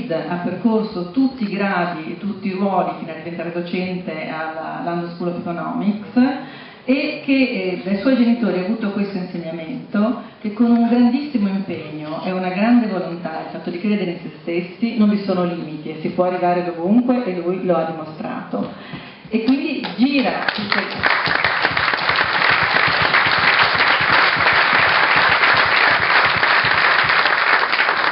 Syed ha percorso tutti i gradi e tutti i ruoli fino a diventare docente alla London School of Economics e che dai suoi genitori ha avuto questo insegnamento che con un grandissimo impegno e una grande volontà, il fatto di credere in se stessi, non vi sono limiti e si può arrivare dovunque e lui lo ha dimostrato. E quindi gira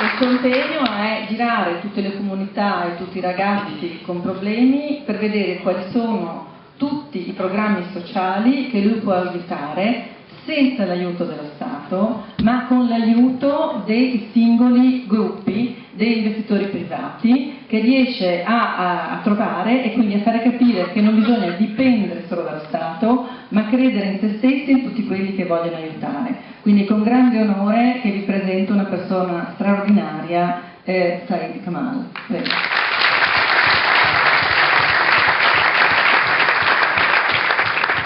il suo impegno è girare tutte le comunità e tutti i ragazzi con problemi per vedere quali sono tutti i programmi sociali che lui può aiutare senza l'aiuto dello Stato, ma con l'aiuto dei singoli gruppi, degli investitori privati, che riesce a trovare e quindi a fare capire che non bisogna dipendere solo dallo Stato, ma credere in se stessi e in tutti quelli che vogliono aiutare. Quindi con grande onore che vi presento una persona straordinaria, Syed Kamall. Prego.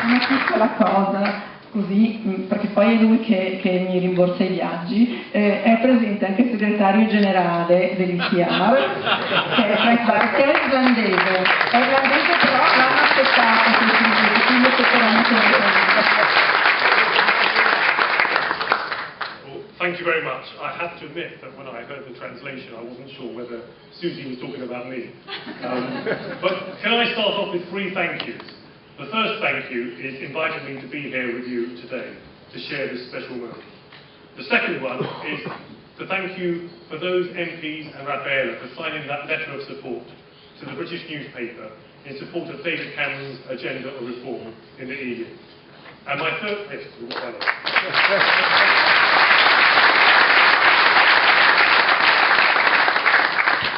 Una piccola cosa, così, perché poi è lui che mi rimborsa i viaggi, è presente anche il segretario generale dell'ICR, che è irlandese, però l'hanno aspettato, quindi Thank you very much. I have to admit that when I heard the translation, I wasn't sure whether Susie was talking about me. But can I start off with 3 thank yous? The first thank you is inviting me to be here with you today to share this special moment. The second one is to thank you for those MPs and Raffaele for signing that letter of support to the British newspaper in support of David Cameron's agenda of reform in the EU. And my third...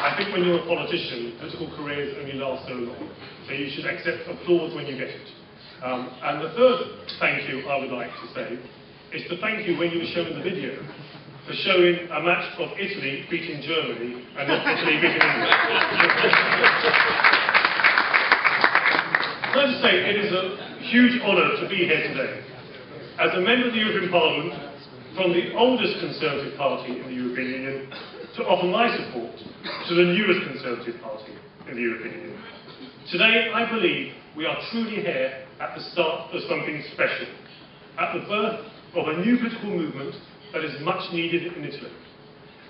I think when you're a politician, political careers only last so long, so you should accept applause when you get it. And the third thank you I would like to say is to thank you when you were showing the video for showing a match of Italy beating Germany and not Italy beating England. Let us say it is a huge honour to be here today as a member of the European Parliament from the oldest Conservative party in the European Union to offer my support to the newest Conservative party in the European Union. Today, I believe we are truly here at the start of something special, at the birth of a new political movement that is much needed in Italy.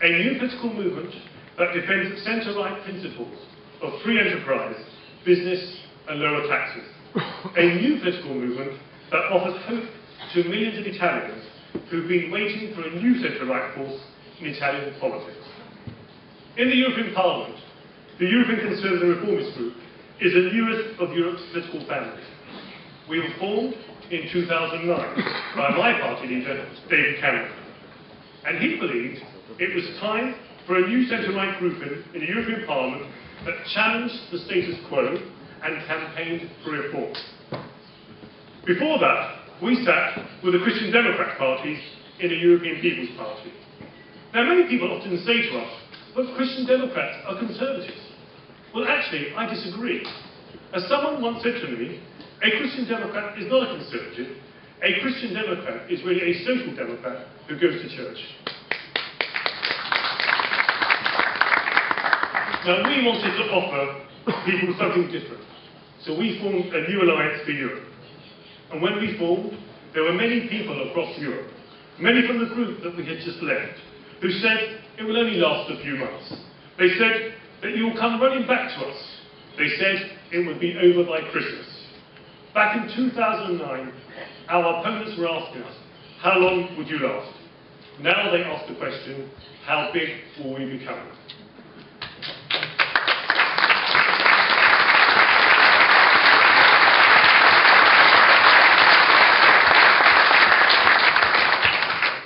A new political movement that defends centre-right principles of free enterprise, business and lower taxes. A new political movement that offers hope to millions of Italians who've been waiting for a new centre-right force in Italian politics. In the European Parliament, the European Conservative and Reformist Group is the newest of Europe's political families. We were formed in 2009 by my party leader, David Cameron. And he believed it was time for a new centre-right group in the European Parliament that challenged the status quo and campaigned for reform. Before that, we sat with the Christian Democrat parties in the European People's Party. Now, many people often say to us, but Christian Democrats are conservatives. Well, actually, I disagree. As someone once said to me, a Christian Democrat is not a conservative. A Christian Democrat is really a social democrat who goes to church. Now, we wanted to offer people something different. So we formed a new alliance for Europe. And when we formed, there were many people across Europe, many from the group that we had just left, who said it will only last a few months. They said that you will come running back to us. They said it would be over by Christmas. Back in 2009, our opponents were asking us, how long would you last? Now they ask the question, how big will we become?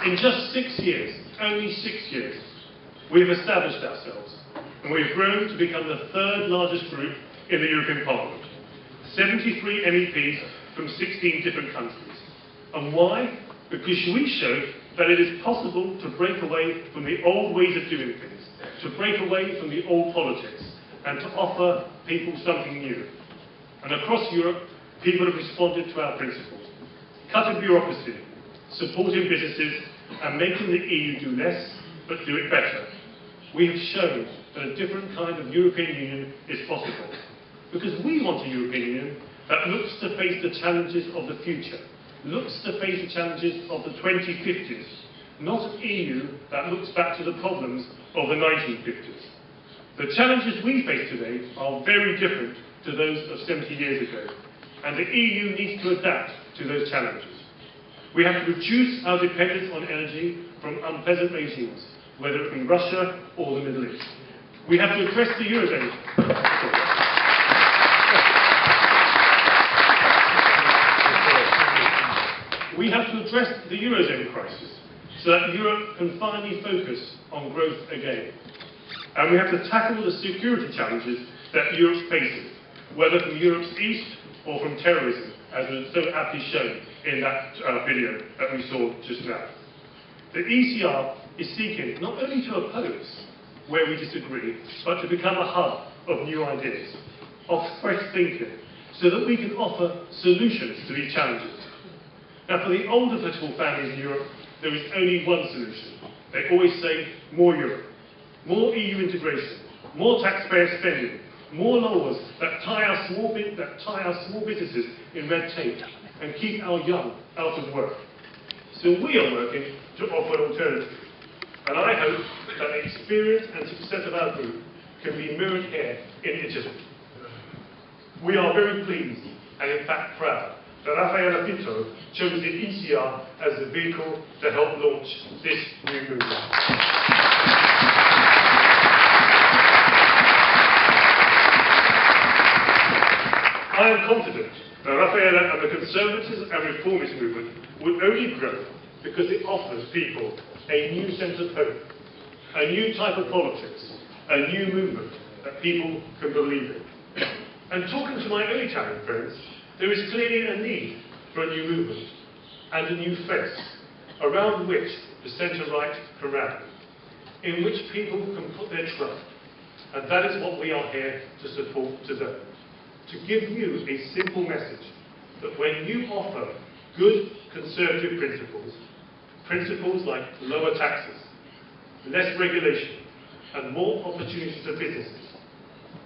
In just 6 years, only 6 years, we've established ourselves and we've grown to become the 3rd largest group in the European Parliament. 73 MEPs from 16 different countries. And why? Because we showed that it is possible to break away from the old ways of doing things, to break away from the old politics, and to offer people something new. And across Europe, people have responded to our principles. Cutting bureaucracy, supporting businesses, and making the EU do less, but do it better. We have shown that a different kind of European Union is possible. Because we want a European Union that looks to face the challenges of the future, looks to face the challenges of the 2050s, not an EU that looks back to the problems of the 1950s. The challenges we face today are very different to those of 70 years ago, and the EU needs to adapt to those challenges. We have to reduce our dependence on energy from unpleasant regimes, whether it be Russia or the Middle East. We have to address the Eurozone. We have to address the Eurozone crisis so that Europe can finally focus on growth again. And we have to tackle the security challenges that Europe faces, whether from Europe's east or from terrorism, as was so aptly shown in that video that we saw just now. The ECR is seeking not only to oppose where we disagree, but to become a hub of new ideas, of fresh thinking, so that we can offer solutions to these challenges. Now, for the older political families in Europe, there is only one solution. They always say, more Europe, more EU integration, more taxpayer spending, more laws that tie our small businesses in red tape and keep our young out of work. So we are working to offer an alternative. And I hope that the experience and success of our group can be mirrored here in Italy. We are very pleased and in fact proud that Raffaele Fitto chose the ECR as the vehicle to help launch this new movement. I am confident that Raffaele and the Conservative and Reformist movement will only grow because it offers people a new sense of hope, a new type of politics, a new movement that people can believe in. And talking to my own Italian friends, there is clearly a need for a new movement and a new face around which the centre-right can rally, in which people can put their trust. And that is what we are here to support today. To give you a simple message that when you offer good conservative principles like lower taxes, less regulation, and more opportunities for businesses,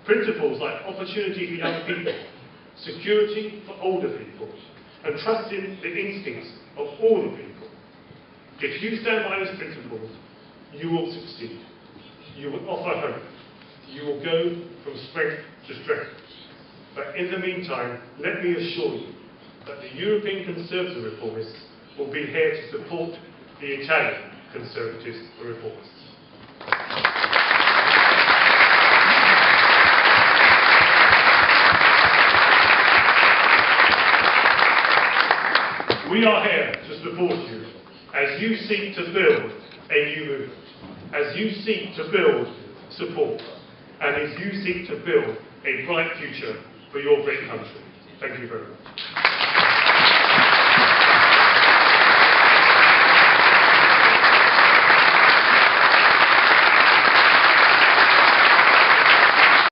principles like opportunity for young people, security for older people, and trust in the instincts of all the people. If you stand by these principles, you will succeed. You will offer hope. You will go from strength to strength. But in the meantime, let me assure you that the European Conservative Reformists will be here to support the Italian Conservative Reformists. We are here to support you as you seek to build a new movement, as you seek to build support, and as you seek to build a bright future for your great country. Thank you very much.